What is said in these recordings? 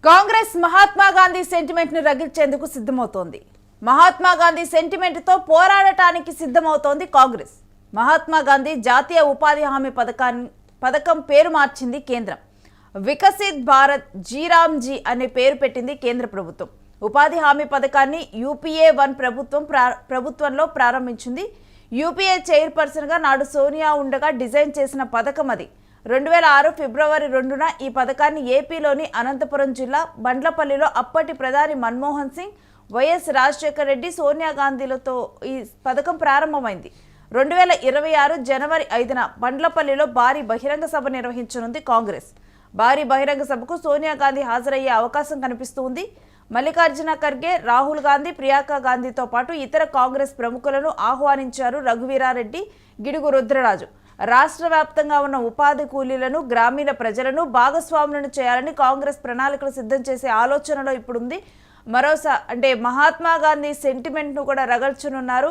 Congress Mahatma Gandhi sentiment ను రగిల్చేందుకు సిద్ధమవుతోంది. Mahatma Gandhi sentiment తో పోరాడటానికి సిద్ధమవుతోంది కాంగ్రెస్. మహాత్మా గాంధీ జాతీయ ఉపాధి హామీ పథకం పేరు మార్చింది కేంద్రం. వికసిత్ భారత్ జీరామ్జీ అనే పేరు పెట్టింది కేంద్ర ప్రభుత్వం. ఉపాధి హామీ పథకాన్ని UPA-1 ప్రభుత్వంలో ప్రారంభించింది. UPA చైర్పర్సన్ గా నాడు సోనియా ఉండగా డిజైన్ చేసిన పథకం అది. 2006 ఫిబ్రవరి 2న ఈ పథకాన్ని ఏపీలోని అనంతపురం జిల్లా బండ్లపల్లిలో అప్పటి ప్రధాని మన్మోహన్ సింగ్, వైఎస్ రాజశేఖర రెడ్డి, సోనియా గాంధీలతో ఈ పథకం ప్రారంభమైంది. 2026 జనవరి 5న బండ్లపల్లిలో భారీ బహిరంగ సభ నిర్వహించనుంది కాంగ్రెస్. భారీ బహిరంగ సభకు సోనియా గాంధీ హాజరయ్యే అవకాశం కనిపిస్తుంది. మల్లికార్జున ఖర్గే, రాహుల్ గాంధీ, ప్రియాంక గాంధీతో పాటు ఇతర కాంగ్రెస్ ప్రముఖులను ఆహ్వానించారు రఘువీరారెడ్డి, గిడుగు రుద్రరాజు. రాష్ట్ర వ్యాప్తంగా ఉన్న ఉపాధి కూలీలను, గ్రామీణ ప్రజలను భాగస్వాములను చేయాలని కాంగ్రెస్ ప్రణాళికలు సిద్ధం చేసే ఆలోచనలో ఇప్పుడుంది. మరోసారి మహాత్మా గాంధీ సెంటిమెంట్ ను కూడా రగల్చనున్నారు.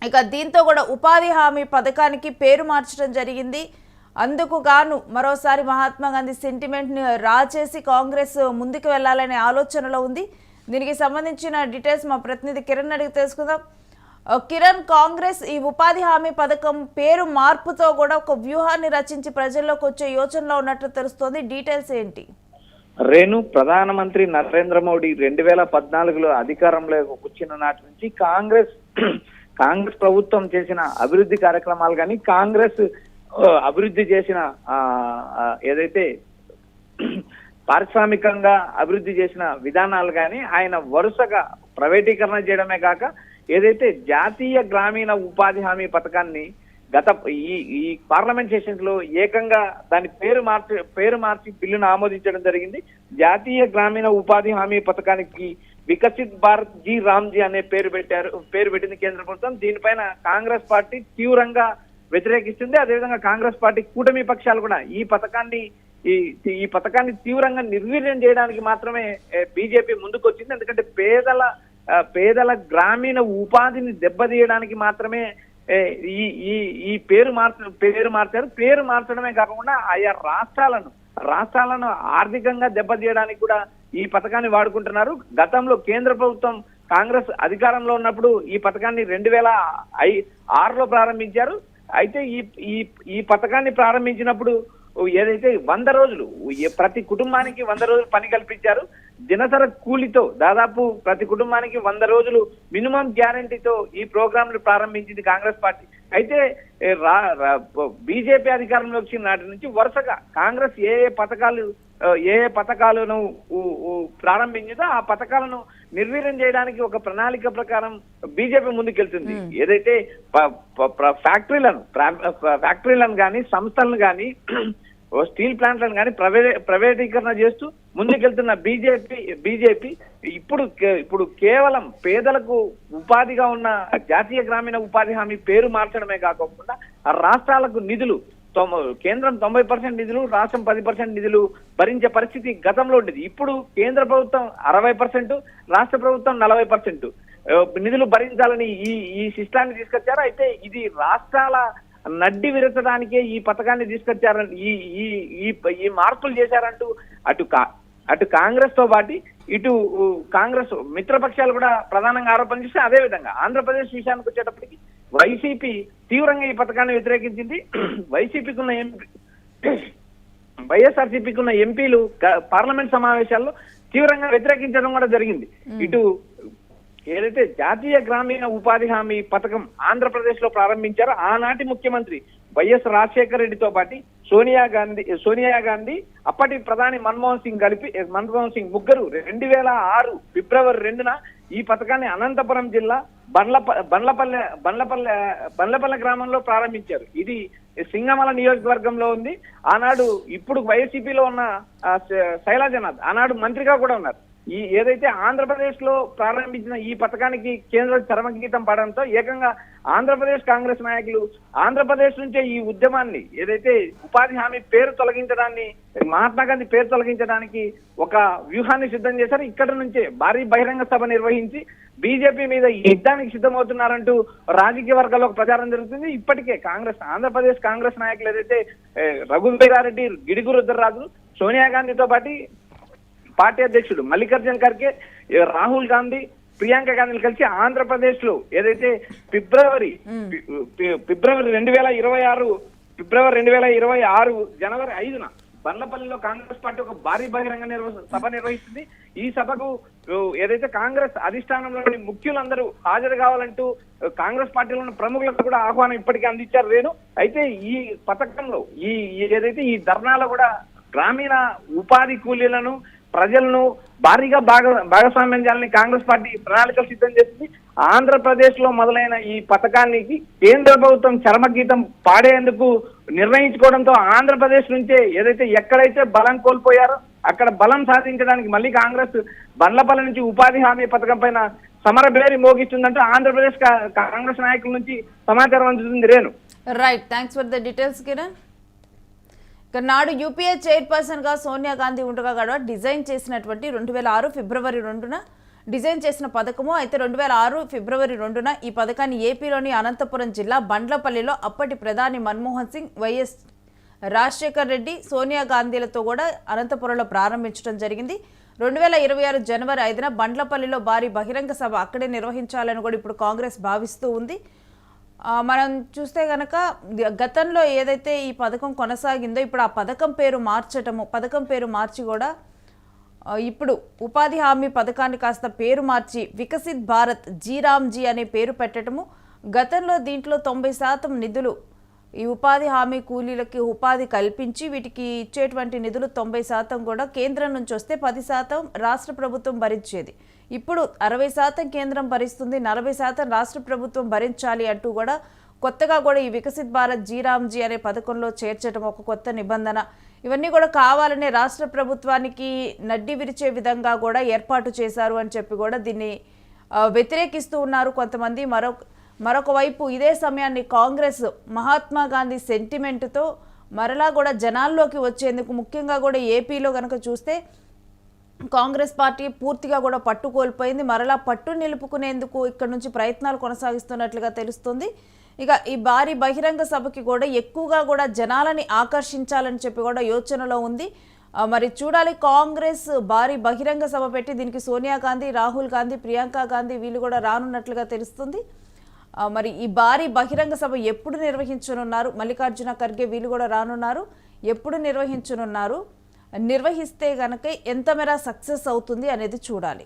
ఇక దీంతో కూడా ఉపాధి హామీ పథకానికి పేరు మార్చడం జరిగింది. అందుకు గాను మరోసారి మహాత్మా గాంధీ సెంటిమెంట్ ని రాచేసి కాంగ్రెస్ ముందుకు వెళ్లాలనే ఆలోచనలో ఉంది. దీనికి సంబంధించిన డీటెయిల్స్ మా ప్రతినిధి కిరణ్ అడిగి తెలుసుకుందాం. కిరణ్, కాంగ్రెస్ ఈ ఉపాధి హామీ పథకం పేరు మార్పుతో కూడా ఒక వ్యూహాన్ని రచించి ప్రజల్లోకి వచ్చే యోచనలో ఉన్నట్లు తెలుస్తోంది. డీటెయిల్స్ ఏంటి? రేణు, ప్రధానమంత్రి నరేంద్ర మోడీ 2014లో అధికారంలోకి వచ్చిన నాటి నుంచి కాంగ్రెస్ ప్రభుత్వం చేసిన అభివృద్ధి కార్యక్రమాలు కానీ, కాంగ్రెస్ అభివృద్ధి చేసిన ఏదైతే పారిశ్రామికంగా అభివృద్ధి చేసిన విధానాలు కానీ ఆయన వరుసగా ప్రైవేటీకరణ చేయడమే కాక ఏదైతే జాతీయ గ్రామీణ ఉపాధి హామీ పథకాన్ని గత ఈ పార్లమెంట్ సెషన్స్ లో ఏకంగా దాని పేరు మార్చి బిల్లును ఆమోదించడం జరిగింది. జాతీయ గ్రామీణ ఉపాధి హామీ పథకానికి వికసిత్ భారత్ జీ రామ్జీ అనే పేరు పెట్టింది కేంద్ర ప్రభుత్వం. దీనిపైన కాంగ్రెస్ పార్టీ తీవ్రంగా వ్యతిరేకిస్తుంది. అదేవిధంగా కాంగ్రెస్ పార్టీ కూటమి పక్షాలు కూడా ఈ పథకాన్ని తీవ్రంగా నిర్వీర్యం చేయడానికి మాత్రమే బీజేపీ ముందుకు వచ్చింది. ఎందుకంటే పేదల గ్రామీణ ఉపాధిని దెబ్బతీయడానికి మాత్రమే ఈ పేరు మార్చారు. పేరు మార్చడమే కాకుండా ఆయా రాష్ట్రాలను ఆర్థికంగా దెబ్బతీయడానికి కూడా ఈ పథకాన్ని వాడుకుంటున్నారు. గతంలో కేంద్ర ప్రభుత్వం కాంగ్రెస్ అధికారంలో ఉన్నప్పుడు ఈ పథకాన్ని 2006లో ప్రారంభించారు. అయితే ఈ పథకాన్ని ప్రారంభించినప్పుడు ఏదైతే 100 రోజులు ప్రతి కుటుంబానికి 100 రోజులు పని కల్పించారు. దినసర కూలితో దాదాపు ప్రతి కుటుంబానికి 100 రోజులు మినిమం గ్యారంటీతో ఈ ప్రోగ్రామ్ ను ప్రారంభించింది కాంగ్రెస్ పార్టీ. అయితే బీజేపీ అధికారంలో వచ్చిన నాటి నుంచి వరుసగా కాంగ్రెస్ ఏ పథకాలను ప్రారంభించిందో ఆ పథకాలను నిర్వీర్యం చేయడానికి ఒక ప్రణాళిక ప్రకారం బీజేపీ ముందుకెళ్తుంది. ఏదైతే ఫ్యాక్టరీలను కానీ, సంస్థలను కానీ, స్టీల్ ప్లాంట్లను కానీ ప్రైవేటీకరణ చేస్తూ ముందుకెళ్తున్న బీజేపీ ఇప్పుడు కేవలం పేదలకు ఉపాధిగా ఉన్న జాతీయ గ్రామీణ ఉపాధి హామీ పేరు మార్చడమే కాకుండా ఆ రాష్ట్రాలకు నిధులు కేంద్రం 90% నిధులు, రాష్ట్రం 10% నిధులు భరించే పరిస్థితి గతంలో ఉండేది. ఇప్పుడు కేంద్ర ప్రభుత్వం 60%, రాష్ట్ర ప్రభుత్వం 40% నిధులు భరించాలని ఈ సిస్టాన్ని తీసుకొచ్చారు. అయితే ఇది రాష్ట్రాల నడ్డి విరచడానికే ఈ పథకాన్ని తీసుకొచ్చారని ఈ మార్పులు చేశారంటూ అటు కాంగ్రెస్ తో పాటు ఇటు కాంగ్రెస్ మిత్రపక్షాలు కూడా ప్రధానంగా ఆరోపణ చేస్తే, అదే విధంగా ఆంధ్రప్రదేశ్ విషయానికి వచ్చేటప్పటికి వైసీపీ తీవ్రంగా ఈ పథకాన్ని వ్యతిరేకించింది. వైఎస్ఆర్సీపీకి ఉన్న ఎంపీలు పార్లమెంట్ సమావేశాల్లో తీవ్రంగా వ్యతిరేకించడం కూడా జరిగింది. ఇటు ఏదైతే జాతీయ గ్రామీణ ఉపాధి హామీ పథకం ఆంధ్రప్రదేశ్ లో ప్రారంభించారో ఆనాటి ముఖ్యమంత్రి వైఎస్ రాజశేఖర రెడ్డితో పాటు సోనియా గాంధీ, అప్పటి ప్రధాని మన్మోహన్ సింగ్ ముగ్గురు 2006 ఫిబ్రవరి 2న ఈ పథకాన్ని అనంతపురం జిల్లా బండ్లపల్లె గ్రామంలో ప్రారంభించారు. ఇది సింగమల నియోజకవర్గంలో ఉంది. ఆనాడు ఇప్పుడు వైసీపీలో ఉన్న శైలజనాథ్ ఆనాడు మంత్రిగా కూడా ఉన్నారు. ఏదైతే ఆంధ్రప్రదేశ్ లో ప్రారంభించిన ఈ పథకానికి కేంద్రం చరమగీతం పడడంతో ఏకంగా ఆంధ్రప్రదేశ్ కాంగ్రెస్ నాయకులు ఆంధ్రప్రదేశ్ నుంచే ఈ ఉద్యమాన్ని ఏదైతే ఉపాధి హామీ మహాత్మా గాంధీ పేరు తొలగించడానికి ఒక వ్యూహాన్ని సిద్ధం చేశారు. ఇక్కడ నుంచే భారీ బహిరంగ సభ నిర్వహించి బీజేపీ మీద యుద్ధానికి సిద్ధమవుతున్నారంటూ రాజకీయ వర్గాల్లో ప్రచారం జరుగుతుంది. ఇప్పటికే ఆంధ్రప్రదేశ్ కాంగ్రెస్ నాయకులు ఏదైతే రఘువీరారెడ్డి, గిడుగు రుద్రరాజు, సోనియా గాంధీతో పాటు పార్టీ అధ్యక్షుడు మల్లికార్జున ఖర్గే, రాహుల్ గాంధీ, ప్రియాంక గాంధీని కలిసి ఆంధ్రప్రదేశ్ లో ఏదైతే ఫిబ్రవరి 2026 జనవరి 5న బండ్లపల్లిలో కాంగ్రెస్ పార్టీ ఒక భారీ బహిరంగ సభ నిర్వహిస్తుంది. ఈ సభకు ఏదైతే కాంగ్రెస్ అధిష్టానంలోని ముఖ్యులందరూ హాజరు కావాలంటూ కాంగ్రెస్ పార్టీలోని ప్రముఖులకు కూడా ఆహ్వానం ఇప్పటికే అందించారు రేణు. అయితే ఈ పథకంలో ఏదైతే ఈ ధర్నాలో కూడా గ్రామీణ ఉపాధి కూలీలను, ప్రజలను భారీగా భాగస్వామ్యం చేయాలని కాంగ్రెస్ పార్టీ ప్రణాళికలు సిద్ధం చేసింది. ఆంధ్రప్రదేశ్ లో మొదలైన ఈ పథకానికి కేంద్ర ప్రభుత్వం చరమగీతం పాడేందుకు నిర్ణయించుకోవడంతో ఆంధ్రప్రదేశ్ నుంచే ఏదైతే ఎక్కడైతే బలం కోల్పోయారో అక్కడ బలం సాధించడానికి మళ్ళీ కాంగ్రెస్ బండ్లపల్లి నుంచి ఉపాధి హామీ పథకం పైన సమరబేరి మోగిస్తుందంటూ ఆంధ్రప్రదేశ్ కాంగ్రెస్ నాయకుల నుంచి సమాచారం అందుతుంది Renu. Right, thanks for the details Kiran. నాడు యూపీఏ చైర్పర్సన్గా సోనియా గాంధీ ఉండగా కూడా డిజైన్ చేసినటువంటి 2006 ఫిబ్రవరి 2న డిజైన్ చేసిన పథకము. అయితే 2006 ఫిబ్రవరి 2న ఈ పథకాన్ని ఏపీలోని అనంతపురం జిల్లా బండ్లపల్లిలో అప్పటి ప్రధాని మన్మోహన్ సింగ్, వైఎస్ రాజశేఖర్ రెడ్డి, సోనియా గాంధీలతో కూడా అనంతపురంలో ప్రారంభించడం జరిగింది. 2026 జనవరి 5న బండ్లపల్లిలో భారీ బహిరంగ సభ అక్కడే నిర్వహించాలని కూడా ఇప్పుడు కాంగ్రెస్ భావిస్తూ ఉంది. మనం చూస్తే కనుక గతంలో ఏదైతే ఈ పథకం కొనసాగిందో ఇప్పుడు ఆ పథకం పేరు మార్చి కూడా ఇప్పుడు ఉపాధి హామీ పథకాన్ని కాస్త పేరు మార్చి వికసిత్ భారత్ జీరామ్జీ అనే పేరు పెట్టడము. గతంలో దీంట్లో 90% నిధులు ఈ ఉపాధి హామీ కూలీలకి ఉపాధి కల్పించి వీటికి ఇచ్చేటువంటి నిధులు 90% కూడా కేంద్రం నుంచి వస్తే 10% రాష్ట్ర ప్రభుత్వం భరించేది. ఇప్పుడు 60% కేంద్రం భరిస్తుంది, 40% రాష్ట్ర ప్రభుత్వం భరించాలి అంటూ కూడా కొత్తగా కూడా ఈ వికసిత్ భారత్ జీరామ్జీ అనే పథకంలో చేర్చడం ఒక కొత్త నిబంధన. ఇవన్నీ కూడా కావాలనే రాష్ట్ర ప్రభుత్వానికి నడ్డి విరిచే విధంగా కూడా ఏర్పాటు చేశారు అని చెప్పి కూడా దీన్ని వ్యతిరేకిస్తూ ఉన్నారు కొంతమంది. మరొక వైపు ఇదే సమయాన్ని కాంగ్రెస్ మహాత్మా గాంధీ సెంటిమెంట్తో మరలా కూడా జనాల్లోకి వచ్చేందుకు, ముఖ్యంగా కూడా ఏపీలో కనుక చూస్తే కాంగ్రెస్ పార్టీ పూర్తిగా కూడా పట్టు కోల్పోయింది. మరలా పట్టు నిలుపుకునేందుకు ఇక్కడ నుంచి ప్రయత్నాలు కొనసాగిస్తున్నట్లుగా తెలుస్తుంది. ఇక ఈ భారీ బహిరంగ సభకి కూడా ఎక్కువగా కూడా జనాలని ఆకర్షించాలని చెప్పి కూడా యోచనలో ఉంది. మరి చూడాలి, కాంగ్రెస్ భారీ బహిరంగ సభ పెట్టి దీనికి సోనియా గాంధీ, రాహుల్ గాంధీ, ప్రియాంక గాంధీ వీళ్ళు కూడా రానున్నట్లుగా తెలుస్తుంది. మరి ఈ భారీ బహిరంగ సభ ఎప్పుడు నిర్వహించనున్నారు? మల్లికార్జున ఖర్గే వీళ్ళు కూడా రానున్నారు. ఎప్పుడు నిర్వహించనున్నారు? నిర్వహిస్తే గనక ఎంత మేర సక్సెస్ అవుతుంది అనేది చూడాలి.